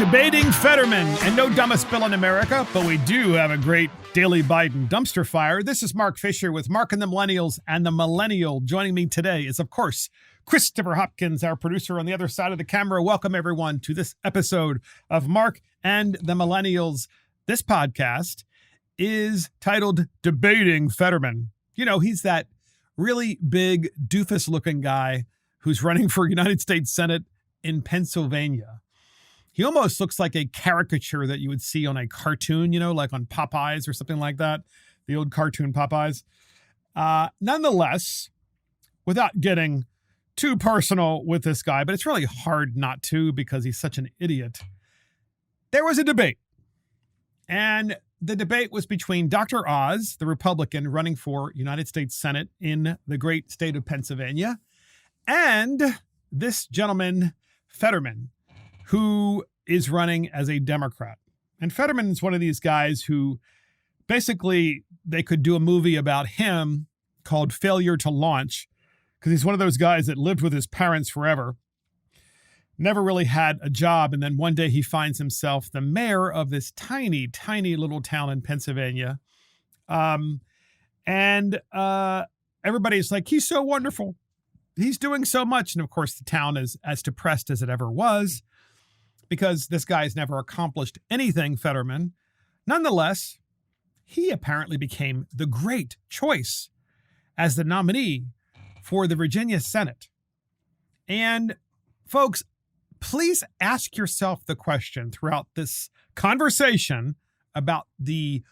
debating Fetterman, and no dumbest bill in America, but we do have a great daily Biden dumpster fire. This is Mark Fisher with Mark and the Millennials and the Millennial. Joining me today is, of course, Christopher Hopkins, our producer on the other side of the camera. Welcome, everyone, to this episode of Mark and the Millennials. This podcast is titled Debating Fetterman. You know, he's that really big doofus-looking guy who's running for United States Senate in Pennsylvania. He almost looks like a caricature that you would see on a cartoon, you know, like on Popeyes or something like that, the old cartoon Popeyes. Nonetheless, without getting too personal with this guy, but it's really hard not to because he's such an idiot, there was a debate. And the debate was between Dr. Oz, the Republican running for United States Senate in the great state of Pennsylvania, and this gentleman, Fetterman, who is running as a Democrat. And Fetterman is one of these guys who basically they could do a movie about him called Failure to Launch, because he's one of those guys that lived with his parents forever, never really had a job, and then one day he finds himself the mayor of this tiny, tiny little town in Pennsylvania. Everybody's like, he's so wonderful. He's doing so much. And of course, the town is as depressed as it ever was, because this guy's never accomplished anything, Fetterman. Nonetheless, he apparently became the great choice as the nominee for the Virginia Senate. And folks, please ask yourself the question throughout this conversation about the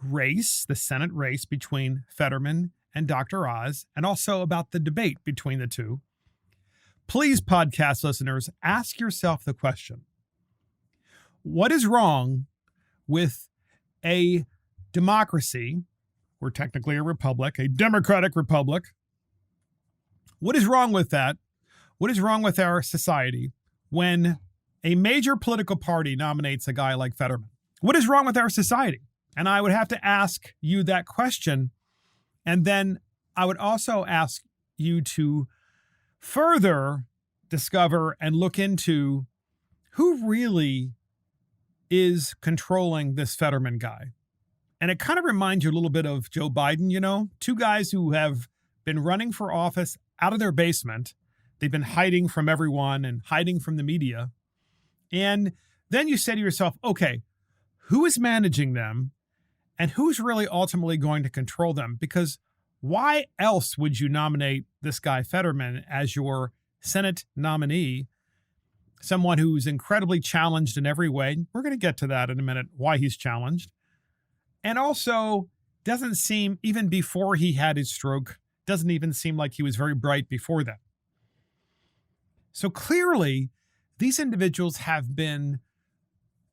race, the Senate race between Fetterman and Dr. Oz, and also about the debate between the two. Please, podcast listeners, ask yourself the question: what is wrong with a democracy, or technically a republic, a democratic republic? What is wrong with that? What is wrong with our society when a major political party nominates a guy like Fetterman? What is wrong with our society? And I would have to ask you that question. And then I would also ask you to further discover and look into who really is controlling this Fetterman guy. And it kind of reminds you a little bit of Joe Biden, you know, two guys who have been running for office out of their basement. They've been hiding from everyone and hiding from the media. And then you say to yourself, okay, who is managing them and who's really ultimately going to control them? Because why else would you nominate this guy Fetterman as your Senate nominee? Someone who's incredibly challenged in every way. We're going to get to that in a minute, why he's challenged. And also doesn't seem, even before he had his stroke, doesn't even seem like he was very bright before that. So clearly, these individuals have been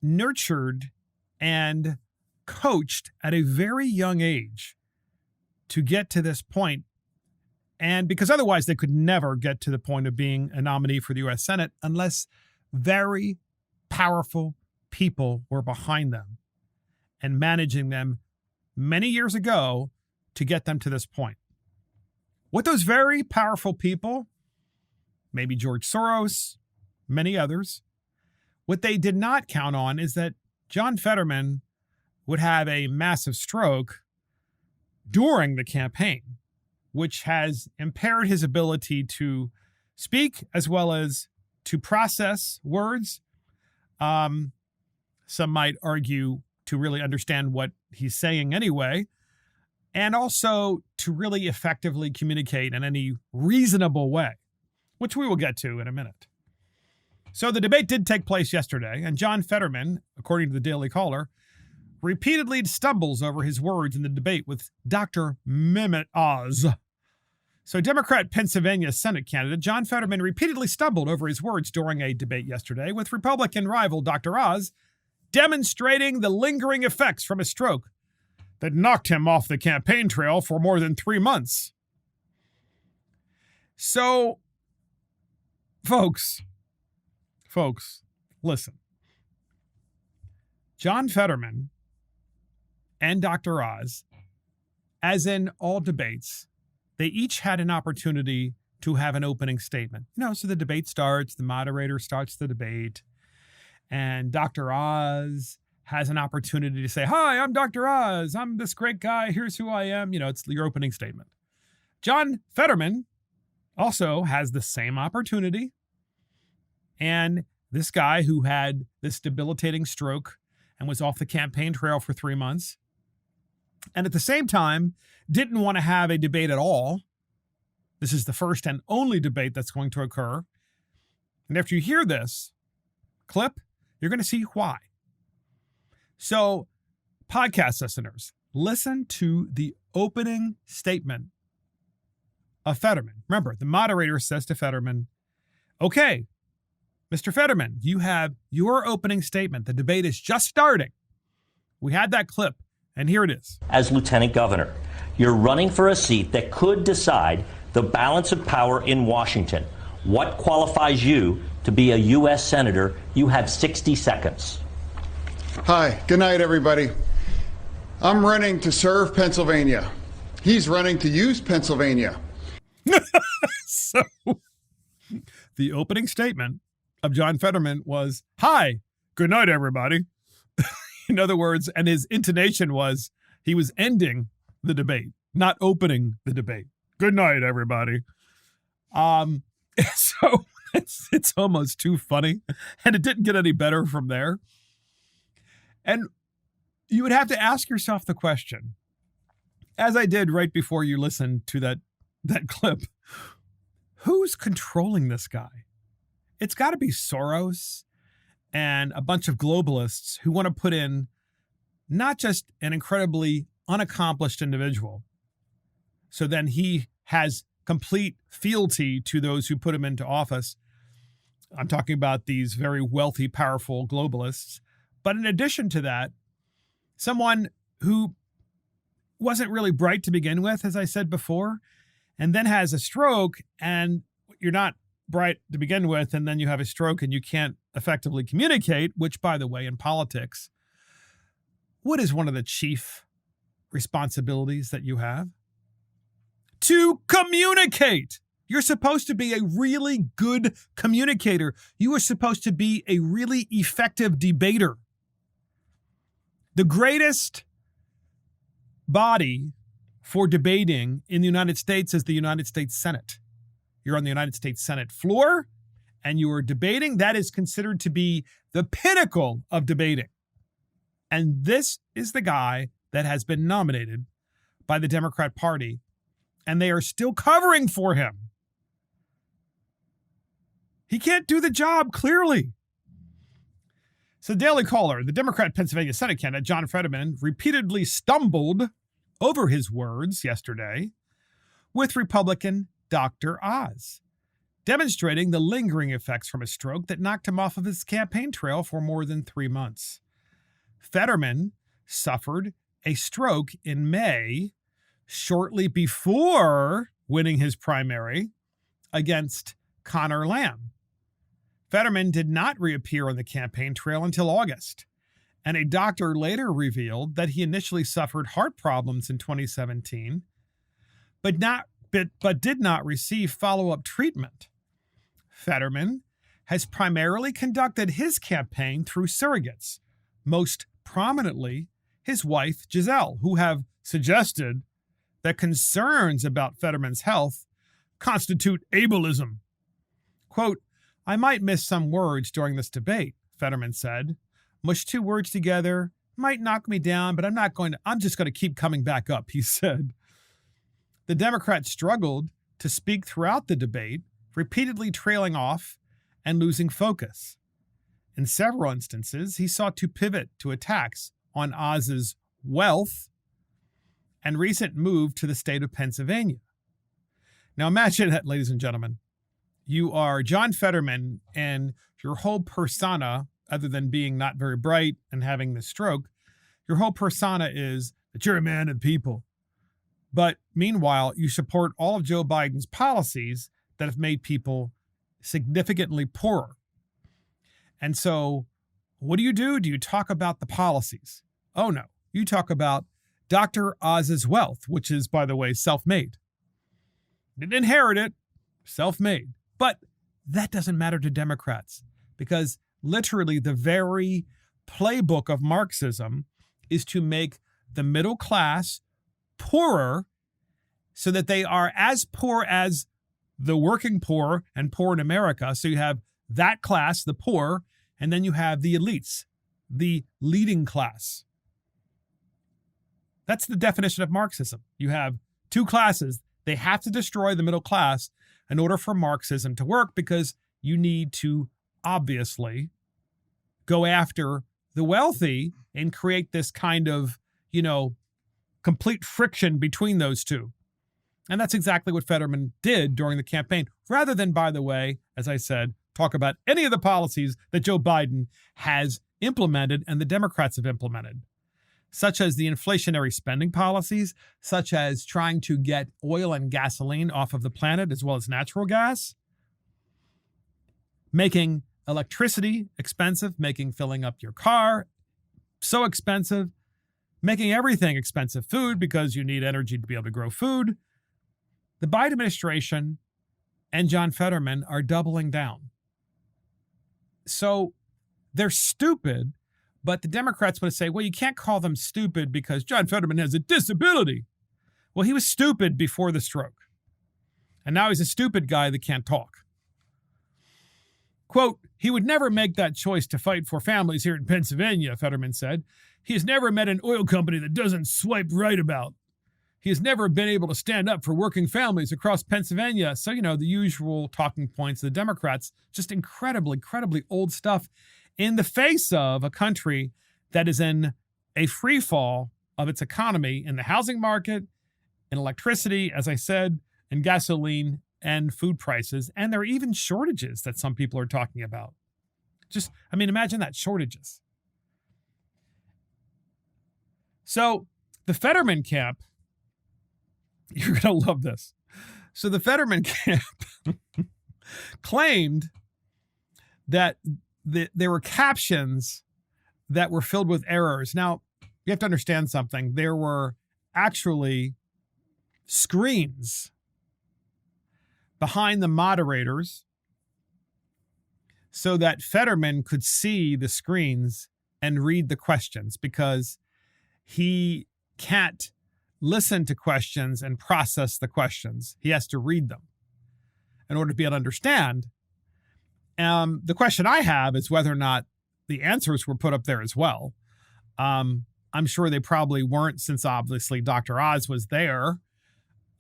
nurtured and coached at a very young age to get to this point. And because otherwise they could never get to the point of being a nominee for the U.S. Senate unless very powerful people were behind them and managing them many years ago to get them to this point. What those very powerful people, maybe George Soros, many others, what they did not count on is that John Fetterman would have a massive stroke during the campaign, which has impaired his ability to speak as well as to process words. Some might argue to really understand what he's saying anyway, and also to really effectively communicate in any reasonable way, which we will get to in a minute. So the debate did take place yesterday, and John Fetterman, according to the Daily Caller, repeatedly stumbles over his words in the debate with Dr. Mehmet Oz. So Democrat Pennsylvania Senate candidate John Fetterman repeatedly stumbled over his words during a debate yesterday with Republican rival Dr. Oz, demonstrating the lingering effects from a stroke that knocked him off the campaign trail for more than 3 months. So, folks, listen. John Fetterman and Dr. Oz, as in all debates, they each had an opportunity to have an opening statement. You know, so the debate starts, the moderator starts the debate, And Dr. Oz has an opportunity to say, hi, I'm Dr. Oz. I'm this great guy. Here's who I am. It's your opening statement. John Fetterman also has the same opportunity. And this guy who had this debilitating stroke and was off the campaign trail for 3 months, and at the same time didn't want to have a debate at all. This is the first and only debate that's going to occur. And after you hear this clip, you're going to see why. So, podcast listeners, listen to the opening statement of Fetterman. Remember, the moderator says to Fetterman, okay, Mr. Fetterman, you have your opening statement. The debate is just starting. We had that clip, and here it is. As lieutenant governor, you're running for a seat that could decide the balance of power in Washington. What qualifies you to be a U.S. senator? You have 60 seconds. Hi, good night, everybody. I'm running to serve Pennsylvania. He's running to use Pennsylvania. So, the opening statement of John Fetterman was, hi, good night, everybody. In other words, and his intonation was, he was ending the debate, not opening the debate. Good night, everybody. So it's almost too funny, and it didn't get any better from there. And you would have to ask yourself the question, as I did right before you listened to that clip, who's controlling this guy? It's got to be Soros and a bunch of globalists who want to put in not just an incredibly unaccomplished individual, so then he has complete fealty to those who put him into office. I'm talking about these very wealthy, powerful globalists. But in addition to that, someone who wasn't really bright to begin with, as I said before, and then has a stroke, and you're not bright to begin with, and then you have a stroke and you can't effectively communicate, which, by the way, in politics, what is one of the chief responsibilities that you have? To communicate. You're supposed to be a really good communicator. You are supposed to be a really effective debater. The greatest body for debating in the United States is the United States Senate. You're on the United States Senate floor and you are debating. That is considered to be the pinnacle of debating. And this is the guy that has been nominated by the Democrat Party, and they are still covering for him. He can't do the job, clearly. So Daily Caller, the Democrat Pennsylvania Senate candidate, John Fetterman, repeatedly stumbled over his words yesterday with Republican Dr. Oz, demonstrating the lingering effects from a stroke that knocked him off of his campaign trail for more than 3 months. Fetterman suffered a stroke in May, shortly before winning his primary against Connor Lamb. Fetterman did not reappear on the campaign trail until August, and a doctor later revealed that he initially suffered heart problems in 2017, but did not receive follow-up treatment. Fetterman has primarily conducted his campaign through surrogates, most prominently his wife, Giselle, who have suggested that concerns about Fetterman's health constitute ableism. Quote, I might miss some words during this debate, Fetterman said. Mush 2 words together might knock me down, but I'm just going to keep coming back up, he said. The Democrat struggled to speak throughout the debate, repeatedly trailing off and losing focus. In several instances, he sought to pivot to attacks on Oz's wealth and recent move to the state of Pennsylvania. Now imagine that, ladies and gentlemen. You are John Fetterman, and your whole persona, other than being not very bright and having this stroke, your whole persona is that you're a man of the people. But meanwhile, you support all of Joe Biden's policies that have made people significantly poorer. And so what do? Do you talk about the policies? Oh, no. You talk about Dr. Oz's wealth, which is, by the way, self-made. Didn't inherit it, self-made. But that doesn't matter to Democrats because literally the very playbook of Marxism is to make the middle class poorer so that they are as poor as the working poor and poor in America. So you have that class, the poor, and then you have the elites, the leading class. That's the definition of Marxism. You have two classes. They have to destroy the middle class in order for Marxism to work, because you need to obviously go after the wealthy and create this kind of, complete friction between those two. And that's exactly what Fetterman did during the campaign, rather than, by the way, as I said, talk about any of the policies that Joe Biden has implemented and the Democrats have implemented, such as the inflationary spending policies, such as trying to get oil and gasoline off of the planet as well as natural gas, making electricity expensive, making filling up your car so expensive, making everything expensive, food, because you need energy to be able to grow food. The Biden administration and John Fetterman are doubling down. So they're stupid, but the Democrats want to say, well, you can't call them stupid because John Fetterman has a disability. Well, he was stupid before the stroke. And now he's a stupid guy that can't talk. Quote, he would never make that choice to fight for families here in Pennsylvania, Fetterman said. He has never met an oil company that doesn't swipe right about. He has never been able to stand up for working families across Pennsylvania. So, the usual talking points of the Democrats, just incredibly old stuff in the face of a country that is in a free fall of its economy in the housing market, in electricity, as I said, in gasoline and food prices. And there are even shortages that some people are talking about. Imagine that, shortages. So the Fetterman camp, you're going to love this. So the Fetterman camp claimed that there were captions that were filled with errors. Now, you have to understand something. There were actually screens behind the moderators so that Fetterman could see the screens and read the questions, because he can't listen to questions and process the questions. He has to read them in order to be able to understand. The question I have is whether or not the answers were put up there as well. I'm sure they probably weren't, since obviously Dr. Oz was there,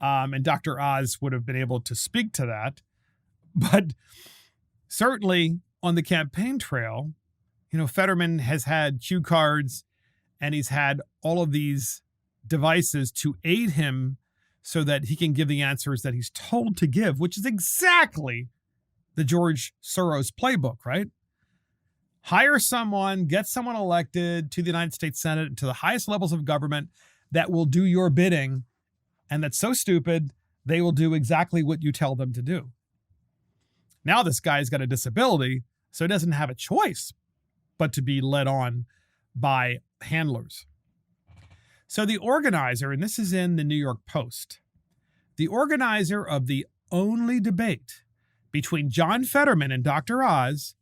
and Dr. Oz would have been able to speak to that. But certainly on the campaign trail, Fetterman has had cue cards and he's had all of these devices to aid him so that he can give the answers that he's told to give, which is exactly the George Soros playbook, right? Hire someone, get someone elected to the United States Senate and to the highest levels of government that will do your bidding, and that's so stupid, they will do exactly what you tell them to do. Now this guy's got a disability, so he doesn't have a choice but to be led on by handlers. So the organizer, and this is in the New York Post, the organizer of the only debate between John Fetterman and Dr. Oz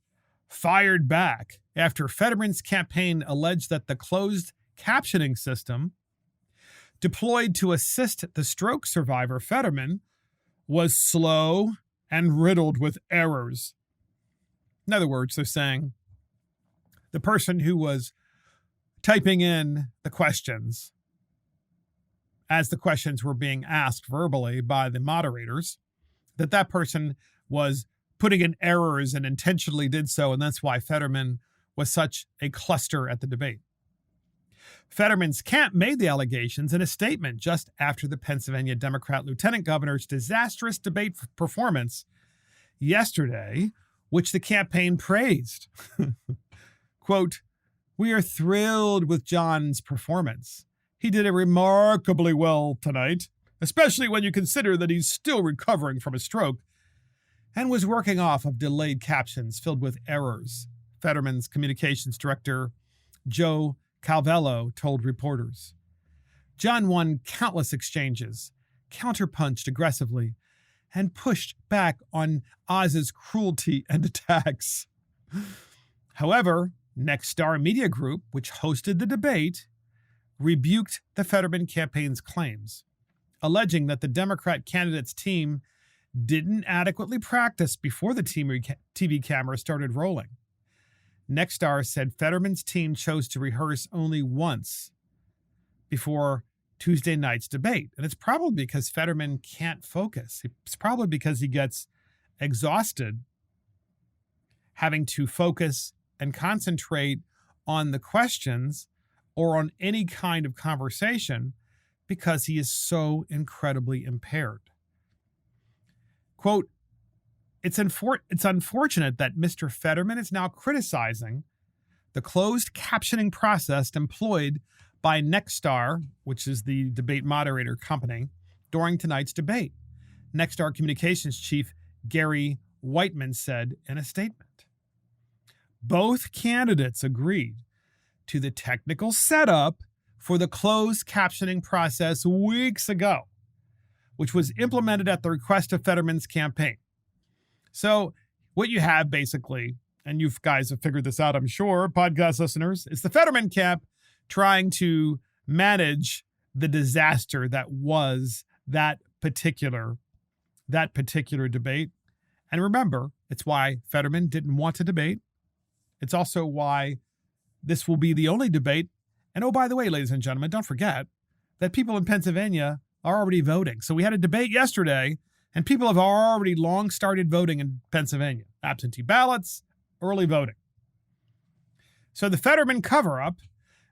fired back after Fetterman's campaign alleged that the closed captioning system deployed to assist the stroke survivor Fetterman was slow and riddled with errors. In other words, they're saying the person who was typing in the questions as the questions were being asked verbally by the moderators, that person was putting in errors and intentionally did so, and that's why Fetterman was such a cluster at the debate. Fetterman's camp made the allegations in a statement just after the Pennsylvania Democrat Lieutenant Governor's disastrous debate performance yesterday, which the campaign praised. Quote, "We are thrilled with John's performance. He did it remarkably well tonight, especially when you consider that he's still recovering from a stroke and was working off of delayed captions filled with errors," Fetterman's communications director, Joe Calvello, told reporters. John won countless exchanges, counterpunched aggressively, and pushed back on Oz's cruelty and attacks. However, Nexstar Media Group, which hosted the debate, rebuked the Fetterman campaign's claims, alleging that the Democrat candidate's team didn't adequately practice before the TV camera started rolling. Nexstar said Fetterman's team chose to rehearse only once before Tuesday night's debate. And it's probably because Fetterman can't focus. It's probably because he gets exhausted having to focus and concentrate on the questions or on any kind of conversation because he is so incredibly impaired. Quote, it's unfortunate that Mr. Fetterman is now criticizing the closed captioning process employed by Nexstar, which is the debate moderator company, during tonight's debate, Nexstar Communications Chief Gary Whiteman said in a statement. Both candidates agreed to the technical setup for the closed captioning process weeks ago, which was implemented at the request of Fetterman's campaign. So what you have basically, and you guys have figured this out, I'm sure, podcast listeners, is the Fetterman camp trying to manage the disaster that was that particular debate. And remember, it's why Fetterman didn't want to debate. It's also why this will be the only debate. And oh, by the way, ladies and gentlemen, don't forget that people in Pennsylvania are already voting. So we had a debate yesterday, and people have already long started voting in Pennsylvania. Absentee ballots, early voting. So the Fetterman cover-up,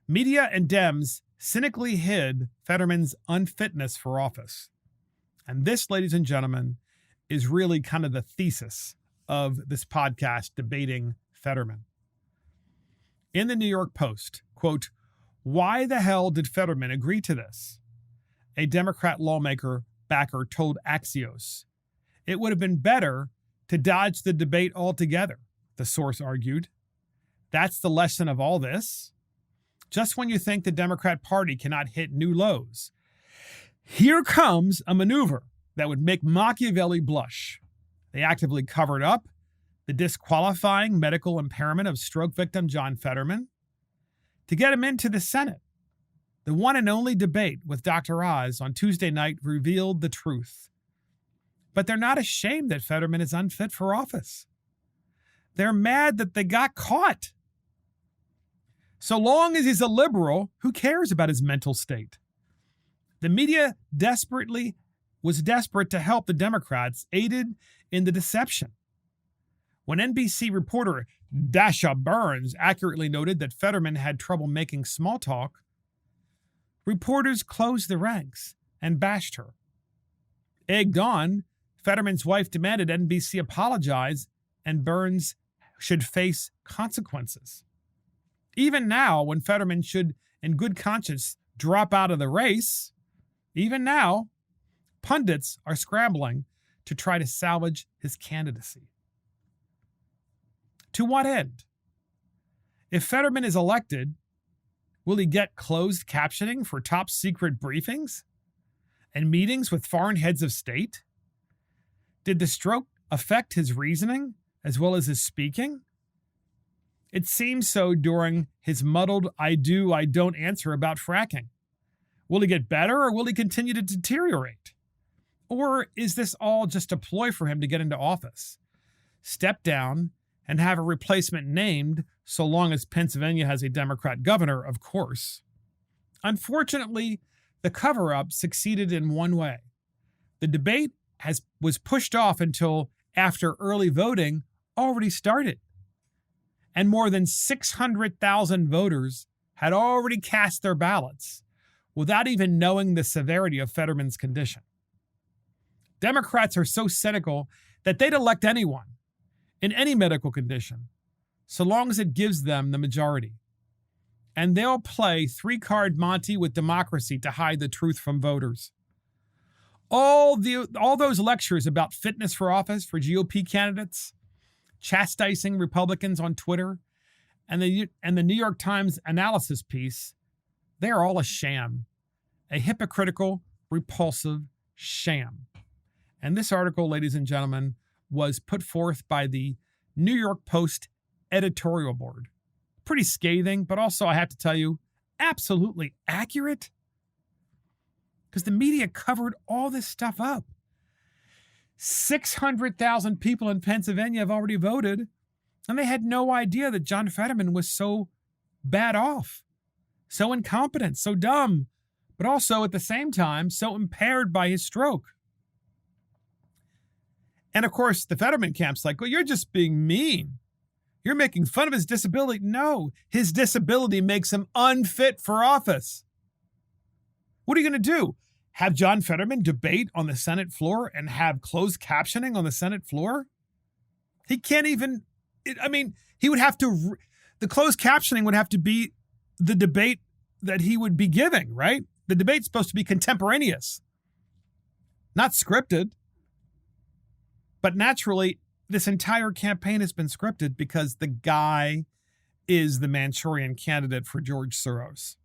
media and Dems cynically hid Fetterman's unfitness for office. And this, ladies and gentlemen, is really kind of the thesis of this podcast, Debating Fetterman. In the New York Post, quote, why the hell did Fetterman agree to this? A Democrat lawmaker backer told Axios. It would have been better to dodge the debate altogether, the source argued. That's the lesson of all this. Just when you think the Democrat Party cannot hit new lows, here comes a maneuver that would make Machiavelli blush. They actively covered up the disqualifying medical impairment of stroke victim John Fetterman to get him into the Senate. The one and only debate with Dr. Oz on Tuesday night revealed the truth. But they're not ashamed that Fetterman is unfit for office. They're mad that they got caught. So long as he's a liberal, who cares about his mental state? The media was desperate to help the Democrats, aided in the deception. When NBC reporter Dasha Burns accurately noted that Fetterman had trouble making small talk, reporters closed the ranks and bashed her. Egged on, Fetterman's wife demanded NBC apologize and Burns should face consequences. Even now, when Fetterman should, in good conscience, drop out of the race, even now, pundits are scrambling to try to salvage his candidacy. To what end? If Fetterman is elected, will he get closed captioning for top secret briefings and meetings with foreign heads of state? Did the stroke affect his reasoning as well as his speaking? It seems so during his muddled I do, I don't answer about fracking. Will he get better or will he continue to deteriorate? Or is this all just a ploy for him to get into office? Step down and have a replacement named, so long as Pennsylvania has a Democrat governor, of course. Unfortunately, the cover-up succeeded in one way. The debate was pushed off until after early voting already started. And more than 600,000 voters had already cast their ballots without even knowing the severity of Fetterman's condition. Democrats are so cynical that they'd elect anyone in any medical condition, so long as it gives them the majority. And they'll play three-card Monty with democracy to hide the truth from voters. All those lectures about fitness for office for GOP candidates, chastising Republicans on Twitter, and the New York Times analysis piece, they're all a sham, a hypocritical, repulsive sham. And this article, ladies and gentlemen, was put forth by the New York Post editorial board. Pretty scathing, but also, I have to tell you, absolutely accurate. Because the media covered all this stuff up. 600,000 people in Pennsylvania have already voted, and they had no idea that John Fetterman was so bad off, so incompetent, so dumb, but also at the same time so impaired by his stroke. And of course, the Fetterman camp's like, well, you're just being mean. You're making fun of his disability. No, his disability makes him unfit for office. What are you going to do? Have John Fetterman debate on the Senate floor and have closed captioning on the Senate floor? He can't even, he would have to, the closed captioning would have to be the debate that he would be giving, right? The debate's supposed to be contemporaneous, not scripted. But naturally, this entire campaign has been scripted because the guy is the Manchurian candidate for George Soros.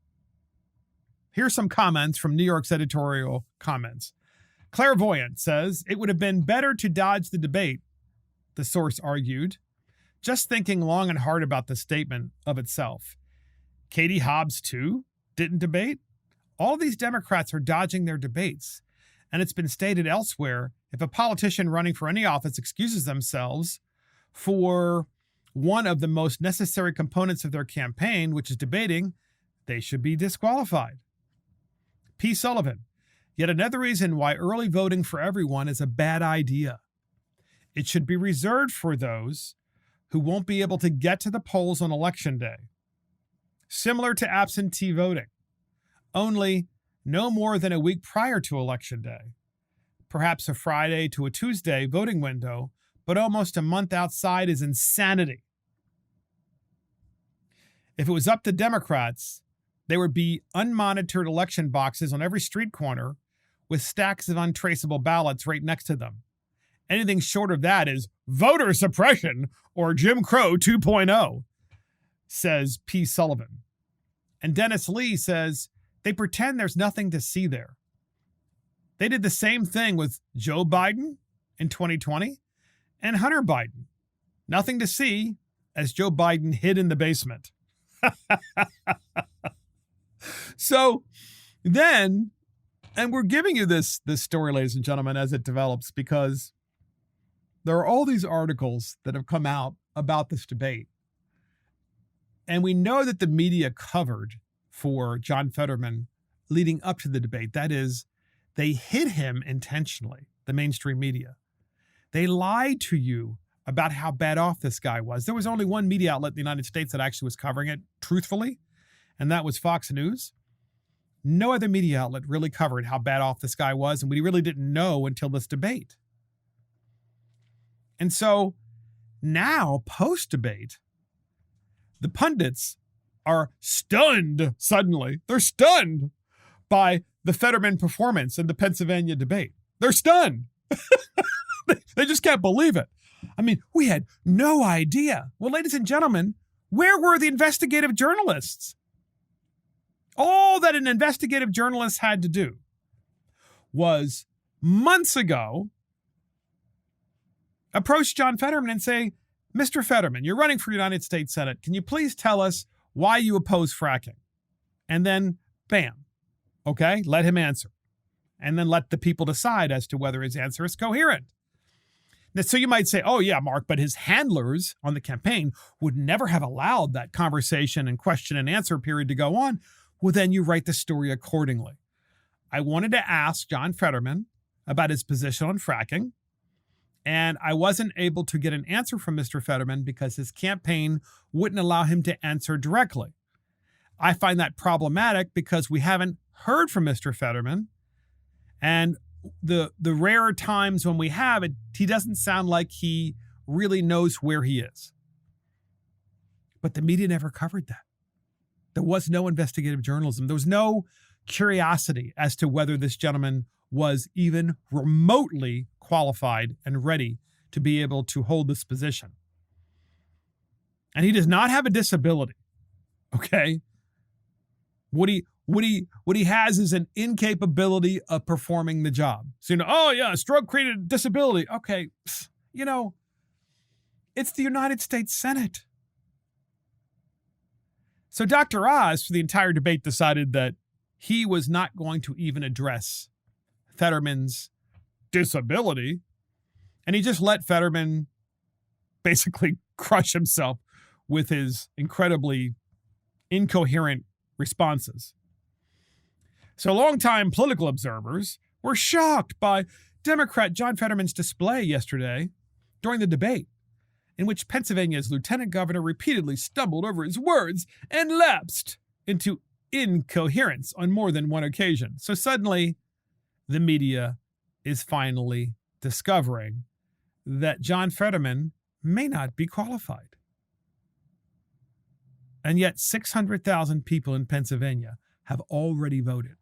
Here's some comments from New York's editorial comments. Clairvoyant says, it would have been better to dodge the debate, the source argued, just thinking long and hard about the statement of itself. Katie Hobbs, too, didn't debate. All these Democrats are dodging their debates. And it's been stated elsewhere, if a politician running for any office excuses themselves for one of the most necessary components of their campaign, which is debating, they should be disqualified. P. Sullivan, yet another reason why early voting for everyone is a bad idea. It should be reserved for those who won't be able to get to the polls on Election Day. Similar to absentee voting, only no more than a week prior to Election Day. Perhaps a Friday to a Tuesday voting window, but almost a month outside is insanity. If it was up to Democrats, there would be unmonitored election boxes on every street corner with stacks of untraceable ballots right next to them. Anything short of that is voter suppression or Jim Crow 2.0, says P. Sullivan. And Dennis Lee says, they pretend there's nothing to see there. They did the same thing with Joe Biden in 2020 and Hunter Biden. Nothing to see as Joe Biden hid in the basement. So then, and we're giving you this story, ladies and gentlemen, as it develops, because there are all these articles that have come out about this debate. And we know that the media covered for John Fetterman leading up to the debate. That is, they hid him intentionally, the mainstream media. They lied to you about how bad off this guy was. There was only one media outlet in the United States that actually was covering it truthfully, and that was Fox News. No other media outlet really covered how bad off this guy was, and we really didn't know until this debate. And so now, post-debate, the pundits are stunned suddenly. They're stunned by the Fetterman performance in the Pennsylvania debate. They're stunned. They just can't believe it. I mean, we had no idea. Well, ladies and gentlemen, where were the investigative journalists? All that an investigative journalist had to do was months ago approach John Fetterman and say, Mr. Fetterman, you're running for United States Senate. Can you please tell us why you oppose fracking? And then, bam, okay, let him answer. And then let the people decide as to whether his answer is coherent. Now, so you might say, oh, yeah, Mark, but his handlers on the campaign would never have allowed that conversation and question and answer period to go on. Well, then you write the story accordingly. I wanted to ask John Fetterman about his position on fracking, and I wasn't able to get an answer from Mr. Fetterman because his campaign wouldn't allow him to answer directly. I find that problematic because we haven't heard from Mr. Fetterman, and the rare times when we have it, he doesn't sound like he really knows where he is. But the media never covered that. There was no investigative journalism. There was no curiosity as to whether this gentleman was even remotely qualified and ready to be able to hold this position. And he does not have a disability. Okay? What he has is an incapability of performing the job. So, oh yeah, stroke created a disability. Okay, it's the United States Senate. So Dr. Oz, for the entire debate, decided that he was not going to even address Fetterman's disability. And he just let Fetterman basically crush himself with his incredibly incoherent responses. So longtime political observers were shocked by Democrat John Fetterman's display yesterday during the debate, in which Pennsylvania's lieutenant governor repeatedly stumbled over his words and lapsed into incoherence on more than one occasion. So suddenly, the media is finally discovering that John Fetterman may not be qualified. And yet 600,000 people in Pennsylvania have already voted.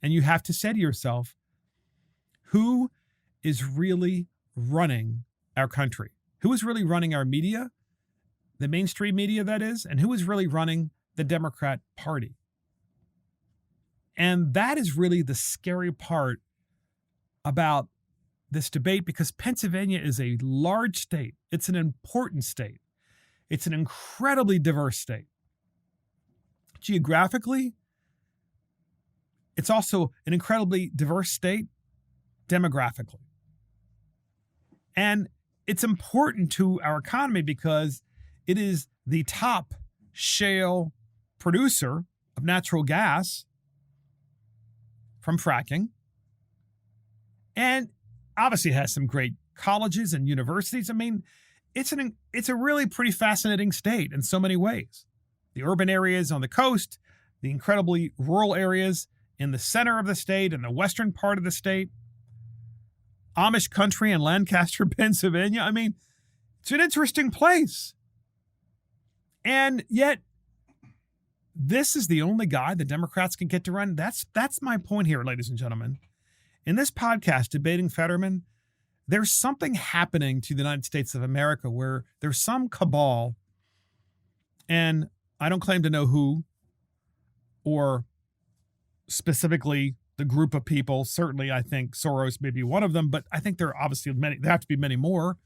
And you have to say to yourself, who is really running our country? Who is really running our media? The mainstream media, that is. And who is really running the Democrat Party? And that is really the scary part about this debate, because Pennsylvania is a large state. It's an important state. It's an incredibly diverse state. Geographically, it's also an incredibly diverse state demographically. And it's important to our economy because it is the top shale producer of natural gas from fracking. And obviously it has some great colleges and universities. I mean, it's a really pretty fascinating state in so many ways. The urban areas on the coast, the incredibly rural areas in the center of the state and the western part of the state, Amish country in Lancaster, Pennsylvania. I mean, it's an interesting place. And yet, this is the only guy the Democrats can get to run. That's my point here, ladies and gentlemen. In this podcast, Debating Fetterman, there's something happening to the United States of America where there's some cabal, and I don't claim to know who, or specifically the group of people. Certainly, I think Soros may be one of them, but I think there are obviously many, there have to be many more,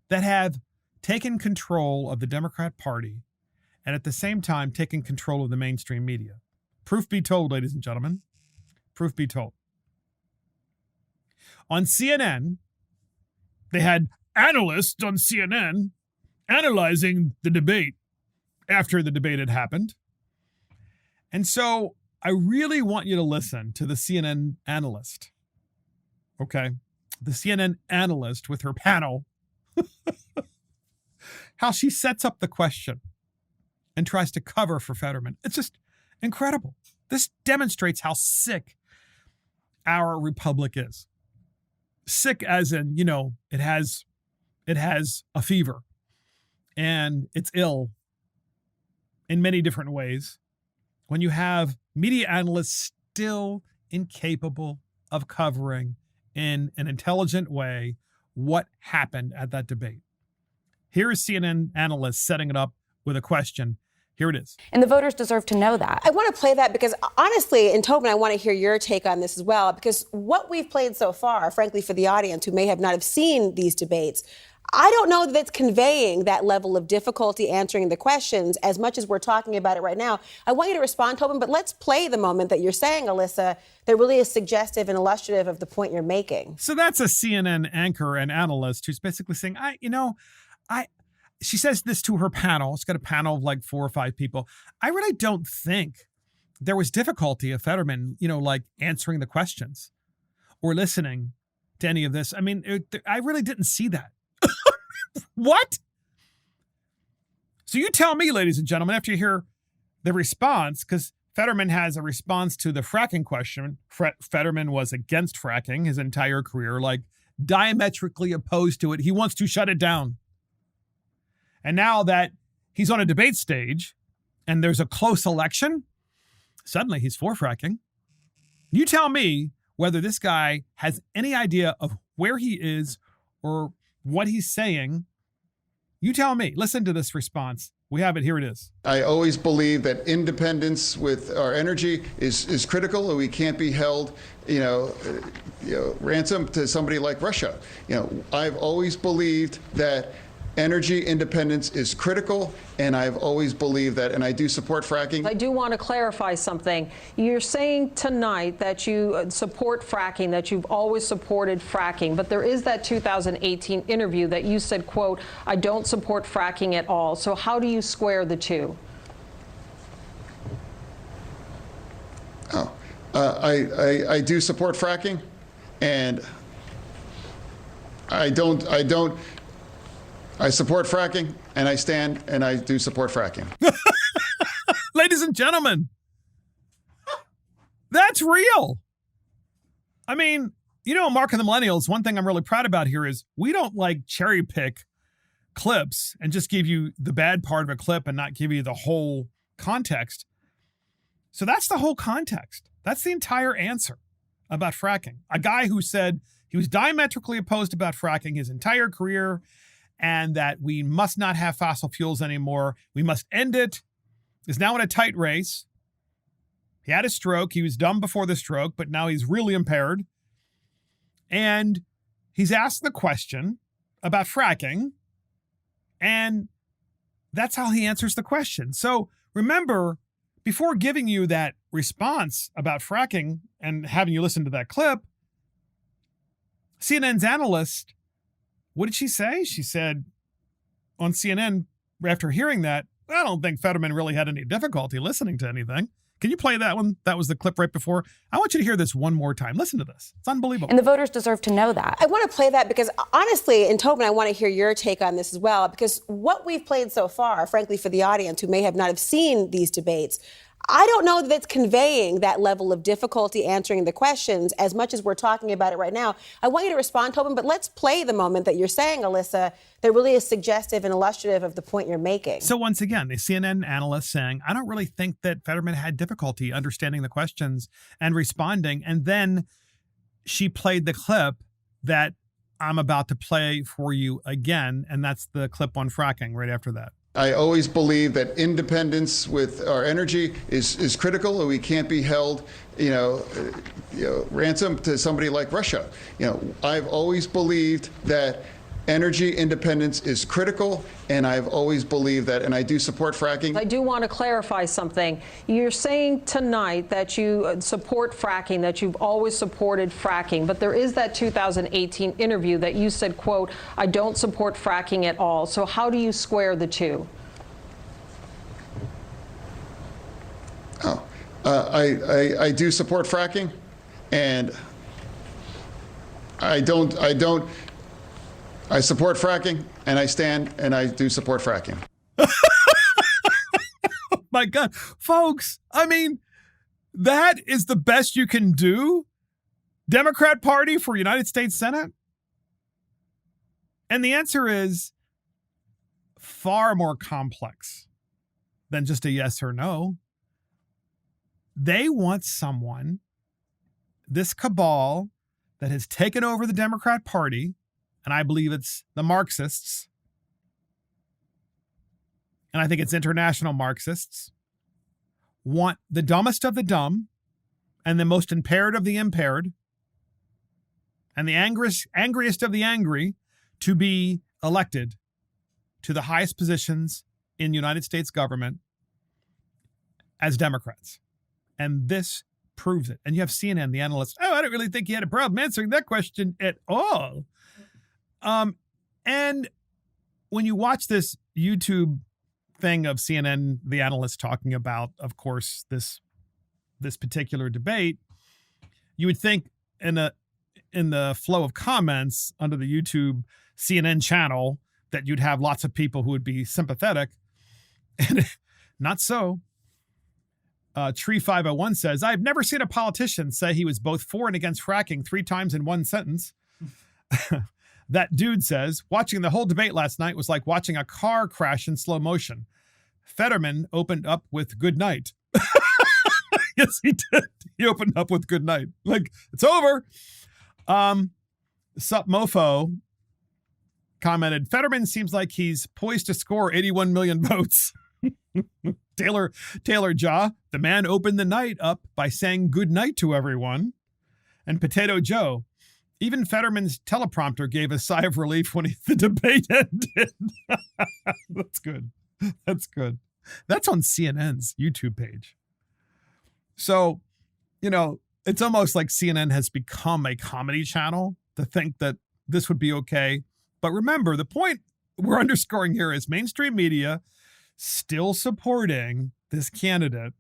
that have taken control of the Democrat Party and at the same time taken control of the mainstream media. Proof be told, ladies and gentlemen. Proof be told. On CNN, they had analysts on CNN analyzing the debate after the debate had happened. And so I really want you to listen to the CNN analyst. Okay? The CNN analyst with her panel, how she sets up the question and tries to cover for Fetterman. It's just incredible. This demonstrates how sick our republic is. Sick as in, you know, it has a fever and it's ill in many different ways. When you have media analysts still incapable of covering in an intelligent way what happened at that debate. Here is CNN analyst setting it up with a question. Here it is. And the voters deserve to know that. I want to play that because honestly, and Tobin, I want to hear your take on this as well, because what we've played so far, frankly, for the audience who may have not have seen these debates, I don't know that it's conveying that level of difficulty answering the questions as much as we're talking about it right now. I want you to respond, Tobin, but let's play the moment that you're saying, Alyssa, that really is suggestive and illustrative of the point you're making. So that's a CNN anchor and analyst who's basically saying, she says this to her panel. It's got a panel of like 4 or 5 people. I really don't think there was difficulty of Fetterman, like answering the questions or listening to any of this. I mean, I really didn't see that. What? So you tell me, ladies and gentlemen, after you hear the response, because Fetterman has a response to the fracking question. Fetterman was against fracking his entire career, like diametrically opposed to it. He wants to shut it down. And now that he's on a debate stage and there's a close election, suddenly he's for fracking. You tell me whether this guy has any idea of where he is or what he's saying. You tell me. Listen to this response. We have it. Here it is. I always believe that independence with our energy is critical, and we can't be held, ransom to somebody like Russia. I've always believed that energy independence is critical, and I've always believed that, and I do support fracking. I do want to clarify something. You're saying tonight that you support fracking, that you've always supported fracking, but there is that 2018 interview that you said, quote, I don't support fracking at all. So how do you square the two? I do support fracking, and I support fracking, and I stand, and I do support fracking. Ladies and gentlemen, that's real. I mean, you know, Mark and the Millennials, one thing I'm really proud about here is we don't like cherry pick clips and just give you the bad part of a clip and not give you the whole context. So that's the whole context. That's the entire answer about fracking. A guy who said he was diametrically opposed about fracking his entire career, and that we must not have fossil fuels anymore. We must end it, is now in a tight race. He had a stroke. He was dumb before the stroke, but now he's really impaired. And he's asked the question about fracking, and that's how he answers the question. So remember, before giving you that response about fracking and having you listen to that clip, CNN's analyst, what did she say? She said on CNN, after hearing that, I don't think Fetterman really had any difficulty listening to anything. Can you play that one? That was the clip right before. I want you to hear this one more time. Listen to this. It's unbelievable. And the voters deserve to know that. I want to play that because honestly, and Tobin, I want to hear your take on this as well, because what we've played so far, frankly, for the audience who may have not have seen these debates, I don't know that it's conveying that level of difficulty answering the questions as much as we're talking about it right now. I want you to respond, Tobin, but let's play the moment that you're saying, Alyssa, that really is suggestive and illustrative of the point you're making. So once again, the CNN analyst saying, I don't really think that Fetterman had difficulty understanding the questions and responding. And then she played the clip that I'm about to play for you again. And that's the clip on fracking right after that. I always believe that independence with our energy is critical, and we can't be held, ransom to somebody like Russia. I've always believed that energy independence is critical, and I've always believed that, and I do support fracking. I do want to clarify something. You're saying tonight that you support fracking, that you've always supported fracking, but there is that 2018 interview that you said, quote, I don't support fracking at all. So how do you square the two? I do support fracking, and I support fracking, and I stand, and I do support fracking. Oh my God. Folks, I mean, that is the best you can do? Democrat Party for United States Senate? And the answer is far more complex than just a yes or no. They want someone, this cabal that has taken over the Democrat Party, and I believe it's the Marxists, and I think it's international Marxists, want the dumbest of the dumb and the most impaired of the impaired and the angriest of the angry to be elected to the highest positions in United States government as Democrats. And this proves it. And you have CNN, the analyst, I don't really think he had a problem answering that question at all. And when you watch this YouTube thing of CNN, the analyst talking about, of course, this particular debate, you would think in the flow of comments under the YouTube CNN channel that you'd have lots of people who would be sympathetic. And not so. Tree 501 says, I've never seen a politician say he was both for and against fracking 3 times in one sentence. That dude says, watching the whole debate last night was like watching a car crash in slow motion. Fetterman opened up with good night. Yes, he did. He opened up with good night. Like, it's over. Sup Mofo commented, Fetterman seems like he's poised to score 81 million votes. Taylor Jaw, the man opened the night up by saying good night to everyone. And Potato Joe, Even Fetterman's teleprompter gave a sigh of relief when the debate ended. That's good. That's good. That's on CNN's YouTube page. So, it's almost like CNN has become a comedy channel to think that this would be okay. But remember, the point we're underscoring here is mainstream media still supporting this candidate,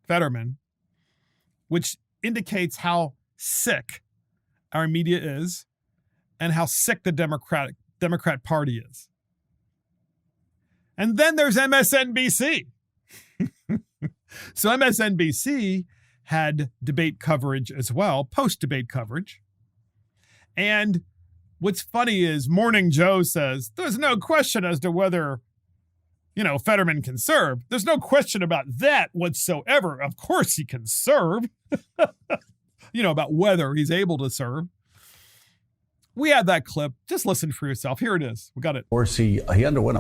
Fetterman, which indicates how sick our media is and how sick the Democrat Party is. And then there's MSNBC. So MSNBC had debate coverage as well, post-debate coverage. And what's funny is Morning Joe says, there's no question as to whether, Fetterman can serve. There's no question about that whatsoever. Of course he can serve. About whether he's able to serve. We have that clip. Just listen for yourself. Here it is. We got it. Of course, he underwent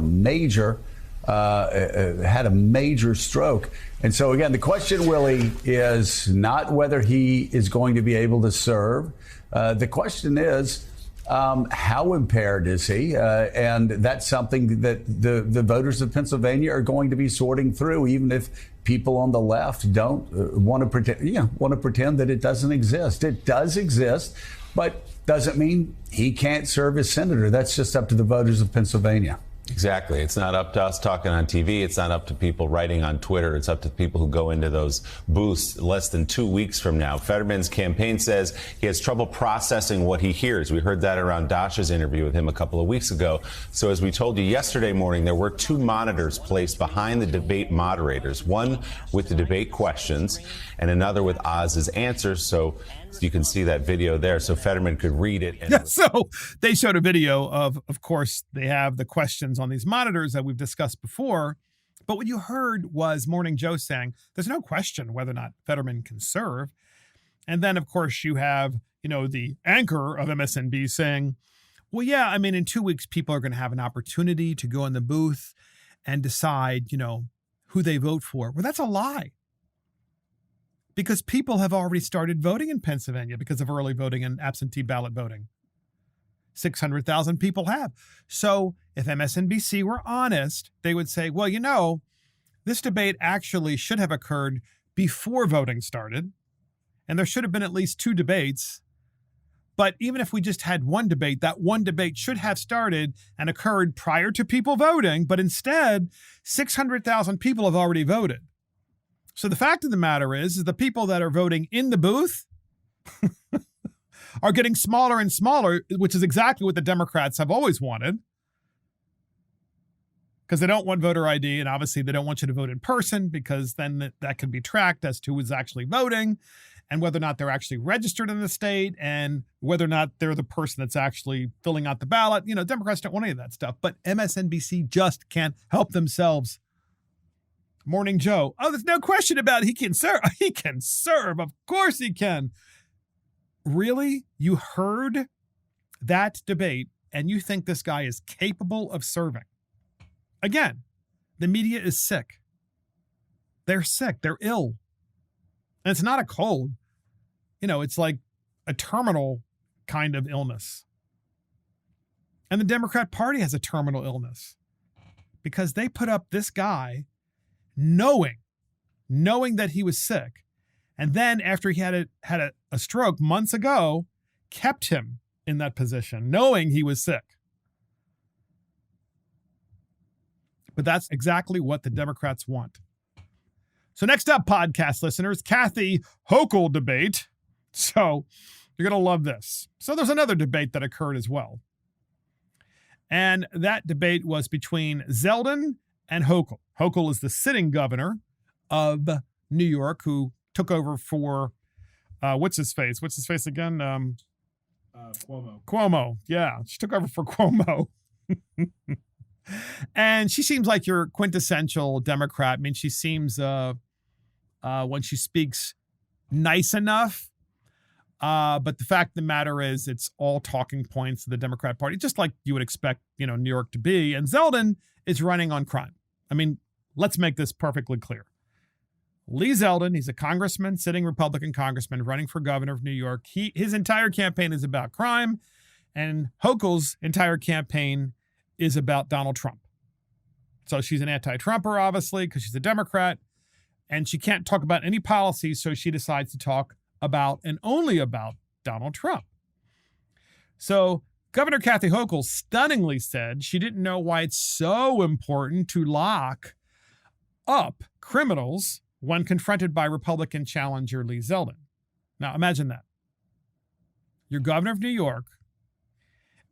had a major stroke. And so, again, the question, Willie, is not whether he is going to be able to serve. The question is, how impaired is he? And that's something that the voters of Pennsylvania are going to be sorting through, even if people on the left don't want to pretend that it doesn't exist. It does exist, but doesn't mean he can't serve as senator. That's just up to the voters of Pennsylvania. Exactly. It's not up to us talking on TV. It's not up to people writing on Twitter. It's up to people who go into those booths less than 2 weeks from now. Fetterman's campaign says he has trouble processing what he hears. We heard that around Dasha's interview with him a couple of weeks ago. So as we told you yesterday morning, there were 2 monitors placed behind the debate moderators, one with the debate questions and another with Oz's answers. So you can see that video there, so Fetterman could read it. So they showed a video of course, they have the questions on these monitors that we've discussed before. But what you heard was Morning Joe saying, there's no question whether or not Fetterman can serve. And then, of course, you have, the anchor of MSNBC saying, well, yeah, in 2 weeks, people are going to have an opportunity to go in the booth and decide, who they vote for. Well, that's a lie. Because people have already started voting in Pennsylvania because of early voting and absentee ballot voting. 600,000 people have. So if MSNBC were honest, they would say, well, this debate actually should have occurred before voting started. And there should have been at least 2 debates. But even if we just had one debate, that one debate should have started and occurred prior to people voting. But instead, 600,000 people have already voted. So the fact of the matter is the people that are voting in the booth are getting smaller and smaller, which is exactly what the Democrats have always wanted. Because they don't want voter ID, and obviously they don't want you to vote in person because then that can be tracked as to who is actually voting and whether or not they're actually registered in the state and whether or not they're the person that's actually filling out the ballot. Democrats don't want any of that stuff, but MSNBC just can't help themselves. Morning Joe. Oh, there's no question about it. He can serve. He can serve. Of course he can. Really? You heard that debate and you think this guy is capable of serving? Again, the media is sick. They're sick. They're ill. And it's not a cold. It's like a terminal kind of illness. And the Democrat Party has a terminal illness because they put up this guy knowing that he was sick. And then after he had a stroke months ago, kept him in that position, knowing he was sick. But that's exactly what the Democrats want. So next up, podcast listeners, Kathy Hochul debate. So you're going to love this. So there's another debate that occurred as well. And that debate was between Zeldin and Hochul. Hochul is the sitting governor of New York who took over for, what's his face again? Cuomo. Yeah, she took over for Cuomo. And she seems like your quintessential Democrat. She seems, when she speaks, nice enough. But the fact of the matter is it's all talking points of the Democrat Party, just like you would expect, New York to be. And Zeldin is running on crime. Let's make this perfectly clear. Lee Zeldin, he's a congressman, sitting Republican congressman running for governor of New York. His entire campaign is about crime, and Hochul's entire campaign is about Donald Trump. So she's an anti-Trumper, obviously, because she's a Democrat, and she can't talk about any policies, so she decides to talk about and only about Donald Trump. So Governor Kathy Hochul stunningly said she didn't know why it's so important to lock up criminals when confronted by Republican challenger Lee Zeldin. Now, imagine that. You're governor of New York,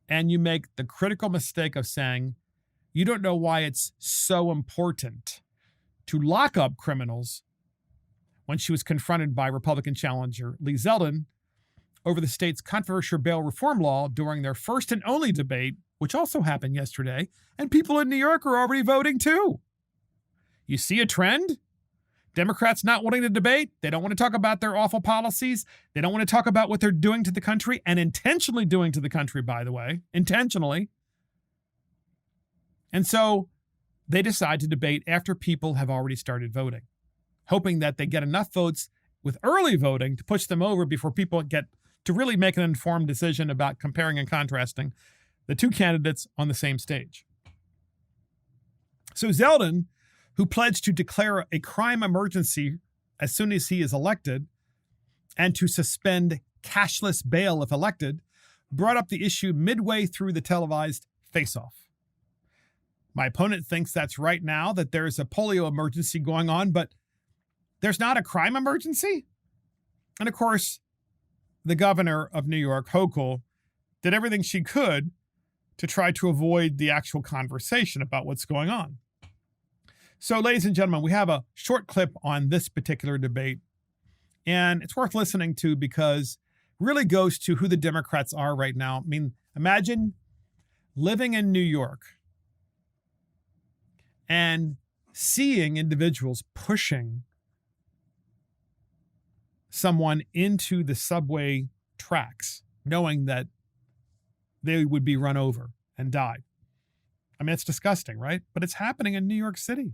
and you make the critical mistake of saying you don't know why it's so important to lock up criminals when she was confronted by Republican challenger Lee Zeldin over the state's controversial bail reform law during their first and only debate, which also happened yesterday, and people in New York are already voting too. You see a trend? Democrats not wanting to debate. They don't want to talk about their awful policies. They don't want to talk about what they're doing to the country, and intentionally doing to the country, by the way, intentionally. And so they decide to debate after people have already started voting, hoping that they get enough votes with early voting to push them over before people get to really make an informed decision about comparing and contrasting the two candidates on the same stage. So Zeldin, who pledged to declare a crime emergency as soon as he is elected and to suspend cashless bail if elected, brought up the issue midway through the televised face-off. My opponent thinks that's right now, that there's a polio emergency going on, but there's not a crime emergency? And of course, the governor of New York, Hochul, did everything she could to try to avoid the actual conversation about what's going on. So, ladies and gentlemen, we have a short clip on this particular debate, and it's worth listening to because it really goes to who the Democrats are right now. I mean, imagine living in New York and seeing individuals pushing someone into the subway tracks, knowing that they would be run over and die. I mean, it's disgusting, right? But it's happening in New York City,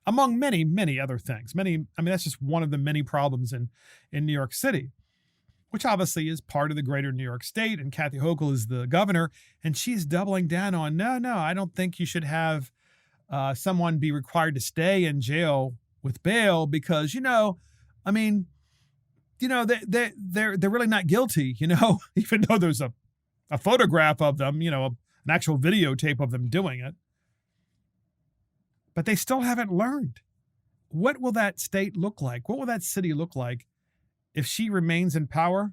among many, many other things. That's just one of the many problems in New York City, which obviously is part of the greater New York state. And Kathy Hochul is the governor, and she's doubling down on, no, I don't think you should have someone be required to stay in jail with bail because, they're really not guilty, even though there's a photograph of them, an actual videotape of them doing it. But they still haven't learned. What will that state look like? What will that city look like if she remains in power?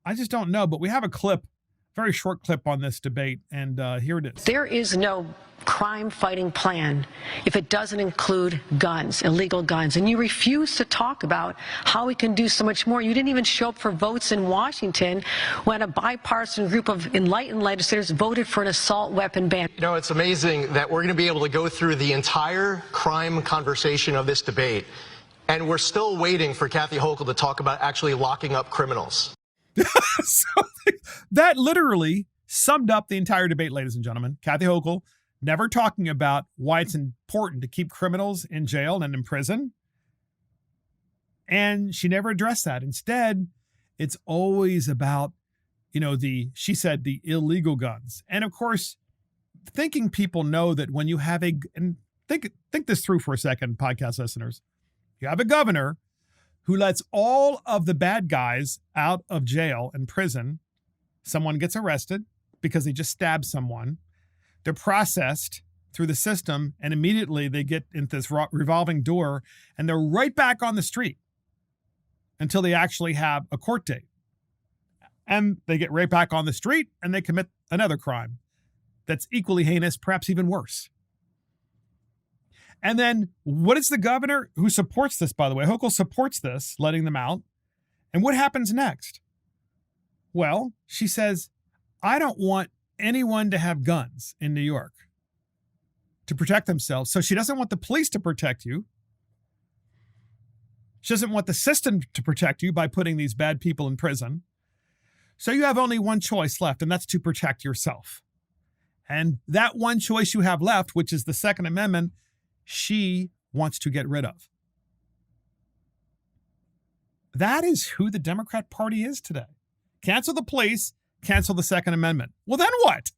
I just don't know. But we have a clip, very short clip on this debate, and here it is. There is no crime-fighting plan if it doesn't include guns, illegal guns. And you refuse to talk about how we can do so much more. You didn't even show up for votes in Washington when a bipartisan group of enlightened legislators voted for an assault weapon ban. It's amazing that we're going to be able to go through the entire crime conversation of this debate, and we're still waiting for Kathy Hochul to talk about actually locking up criminals. So that literally summed up the entire debate, ladies and gentlemen. Kathy Hochul never talking about why it's important to keep criminals in jail and in prison. And she never addressed that. Instead, it's always about, she said the illegal guns. And of course, thinking people know that when you have and think this through for a second, podcast listeners, you have a governor who lets all of the bad guys out of jail and prison. Someone gets arrested because they just stabbed someone. They're processed through the system, and immediately they get into this revolving door, and they're right back on the street until they actually have a court date. And they get right back on the street, and they commit another crime that's equally heinous, perhaps even worse. And then what is the governor who supports this, by the way? Hochul supports this, letting them out. And what happens next? Well, she says, I don't want anyone to have guns in New York to protect themselves. So she doesn't want the police to protect you. She doesn't want the system to protect you by putting these bad people in prison. So you have only one choice left, and that's to protect yourself. And that one choice you have left, which is the Second Amendment, she wants to get rid of. That is who the Democrat Party is today. Cancel the police, cancel the Second Amendment. Well, then what?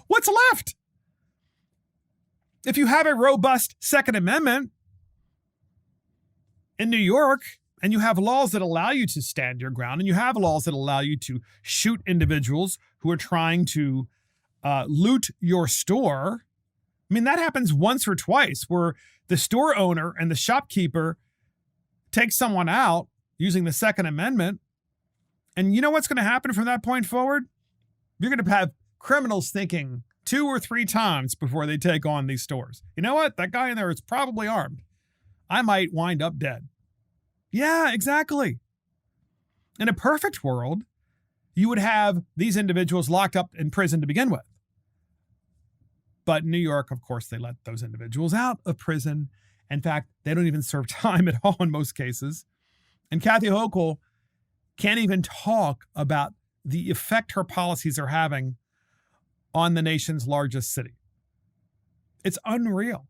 What's left? If you have a robust Second Amendment in New York, and you have laws that allow you to stand your ground, and you have laws that allow you to shoot individuals who are trying to loot your store, I mean, that happens once or twice where the store owner and the shopkeeper take someone out using the Second Amendment. And you know what's going to happen from that point forward? You're going to have criminals thinking 2 or 3 times before they take on these stores. You know what? That guy in there is probably armed. I might wind up dead. Yeah, exactly. In a perfect world, you would have these individuals locked up in prison to begin with. But in New York, of course, they let those individuals out of prison. In fact, they don't even serve time at all in most cases. And Kathy Hochul can't even talk about the effect her policies are having on the nation's largest city. It's unreal.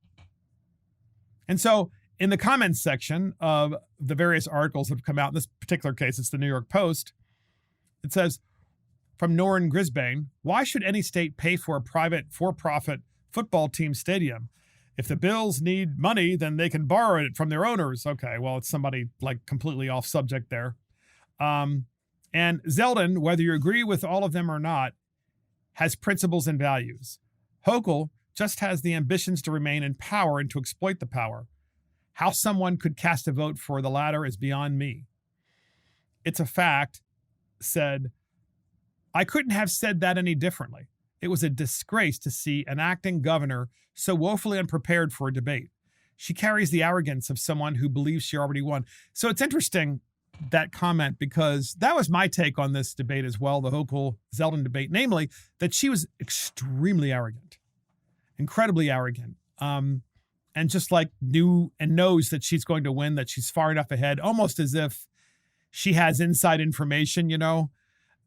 And so in the comments section of the various articles that have come out, in this particular case, it's the New York Post, it says, from Norrin Grisbane, why should any state pay for a private for-profit football team stadium? If the Bills need money, then they can borrow it from their owners. Okay, well, it's somebody like completely off subject there. And Zeldin, whether you agree with all of them or not, has principles and values. Hochul just has the ambitions to remain in power and to exploit the power. How someone could cast a vote for the latter is beyond me. It's a fact, said, I couldn't have said that any differently. It was a disgrace to see an acting governor so woefully unprepared for a debate. She carries the arrogance of someone who believes she already won. So it's interesting, that comment, because that was my take on this debate as well, the Hochul-Zeldin debate, namely that she was extremely arrogant, incredibly arrogant, and just like knew and knows that she's going to win, that she's far enough ahead, almost as if she has inside information, you know,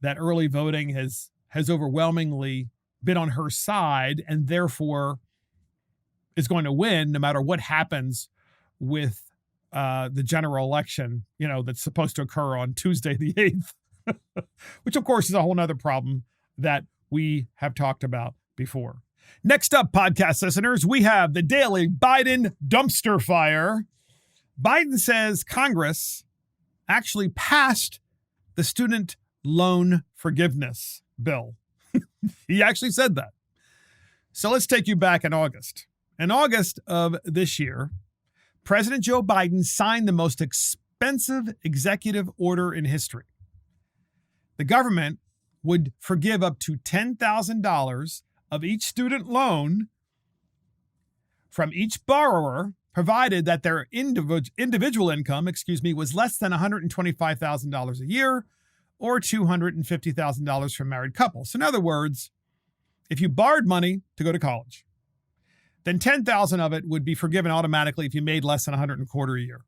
that early voting has overwhelmingly been on her side and therefore is going to win no matter what happens with the general election, you know, that's supposed to occur on Tuesday the 8th, which of course is a whole nother problem that we have talked about before. Next up, podcast listeners, we have the daily Biden dumpster fire. Biden says Congress actually passed the student loan forgiveness bill. He actually said that. So let's take you back in August. In August of this year, President Joe Biden signed the most expensive executive order in history. The government would forgive up to $10,000 of each student loan from each borrower, provided that their individual income, was less than $125,000 a year or $250,000 for married couples. So in other words, if you borrowed money to go to college, then $10,000 of it would be forgiven automatically if you made less than $125,000 a year.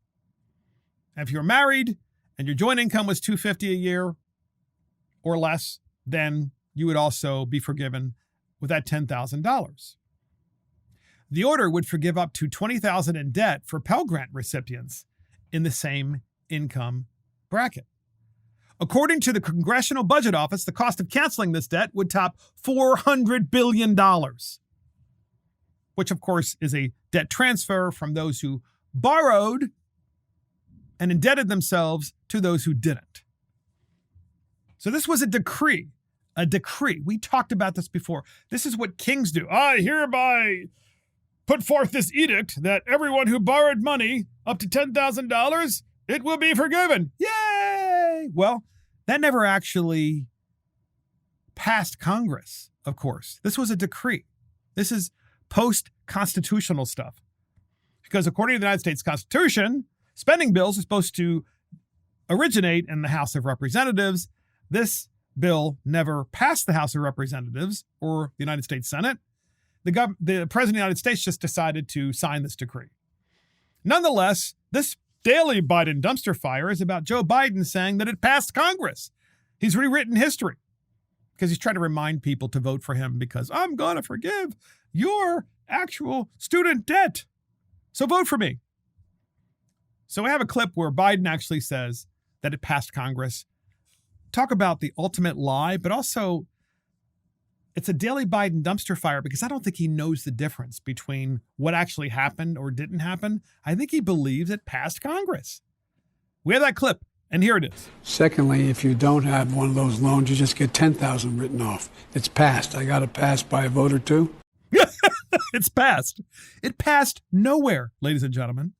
And if you're married and your joint income was $250,000 a year or less, then you would also be forgiven with that $10,000. The order would forgive up to $20,000 in debt for Pell Grant recipients in the same income bracket. According to the Congressional Budget Office, the cost of canceling this debt would top $400 billion, which of course is a debt transfer from those who borrowed and indebted themselves to those who didn't. So this was a decree. A decree. We talked about this before. This is what kings do. I hereby put forth this edict that everyone who borrowed money up to $10,000, it will be forgiven. Yay! Well, that never actually passed Congress, of course. This was a decree. This is post-constitutional stuff. Because according to the United States Constitution, spending bills are supposed to originate in the House of Representatives. This bill never passed the House of Representatives or the United States Senate. The President of the United States just decided to sign this decree. Nonetheless, this daily Biden dumpster fire is about Joe Biden saying that it passed Congress. He's rewritten history because he's trying to remind people to vote for him because I'm going to forgive your actual student debt. So vote for me. So I have a clip where Biden actually says that it passed Congress. Talk about the ultimate lie, but also it's a daily Biden dumpster fire because I don't think he knows the difference between what actually happened or didn't happen. I think he believes it passed Congress. We have that clip, and here it is. Secondly, if you don't have one of those loans, you just get 10,000 written off. It's passed. I got it passed by a vote or two. It's passed. It passed nowhere, ladies and gentlemen.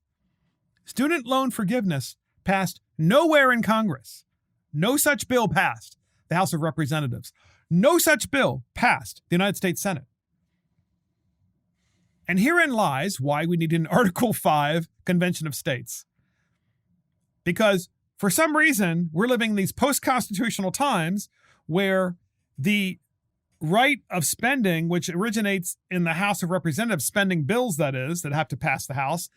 Student loan forgiveness passed nowhere in Congress. No such bill passed the House of Representatives. No such bill passed the United States Senate. And herein lies why we need an Article 5 Convention of States. Because for some reason, we're living in these post-constitutional times where the right of spending, which originates in the House of Representatives, spending bills, that is, that have to pass the House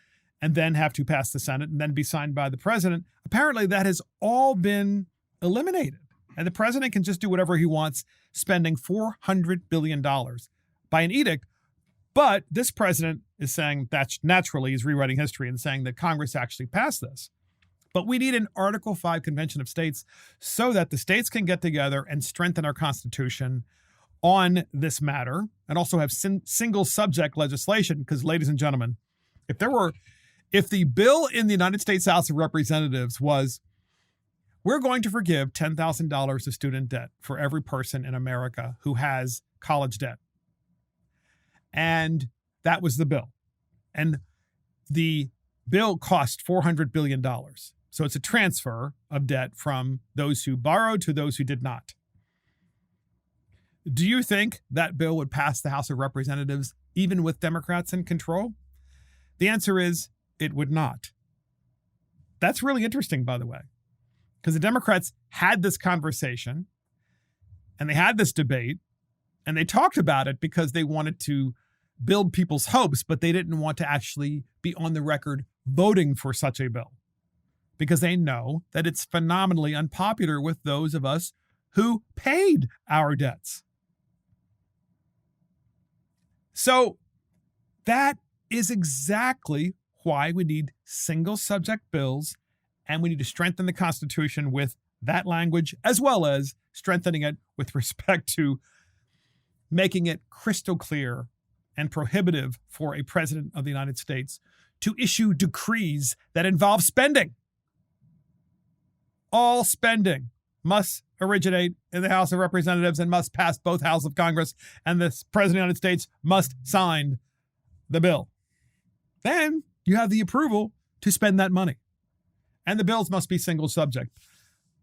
and then have to pass the Senate and then be signed by the president, apparently that has all been eliminated. And the president can just do whatever he wants, spending $400 billion by an edict. But this president is saying that naturally he's rewriting history and saying that Congress actually passed this. But we need an Article 5 Convention of States so that the states can get together and strengthen our Constitution on this matter and also have single subject legislation. Because, ladies and gentlemen, if the bill in the United States House of Representatives was, we're going to forgive $10,000 of student debt for every person in America who has college debt. And that was the bill. And the bill cost $400 billion. So it's a transfer of debt from those who borrowed to those who did not. Do you think that bill would pass the House of Representatives even with Democrats in control? The answer is it would not. That's really interesting, by the way, because the Democrats had this conversation and they had this debate and they talked about it because they wanted to build people's hopes, but they didn't want to actually be on the record voting for such a bill because they know that it's phenomenally unpopular with those of us who paid our debts. So that is exactly why we need single subject bills, and we need to strengthen the Constitution with that language, as well as strengthening it with respect to making it crystal clear and prohibitive for a president of the United States to issue decrees that involve spending. All spending must originate in the House of Representatives and must pass both houses of Congress, and the President of the United States must sign the bill. Then you have the approval to spend that money. And the bills must be single subject.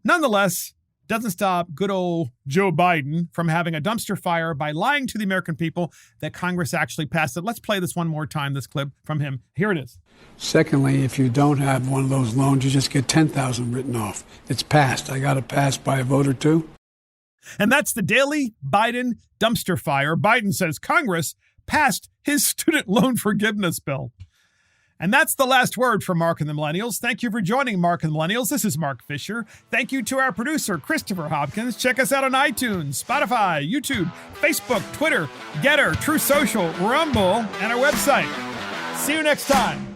Nonetheless, doesn't stop good old Joe Biden from having a dumpster fire by lying to the American people that Congress actually passed it. Let's play this one more time, this clip from him. Here it is. Secondly, if you don't have one of those loans, you just get 10,000 written off. It's passed. I got it passed by a vote or two. And that's the daily Biden dumpster fire. Biden says Congress passed his student loan forgiveness bill. And that's the last word from Mark and the Millennials. Thank you for joining Mark and the Millennials. This is Mark Fisher. Thank you to our producer, Christopher Hopkins. Check us out on iTunes, Spotify, YouTube, Facebook, Twitter, Getter, True Social, Rumble, and our website. See you next time.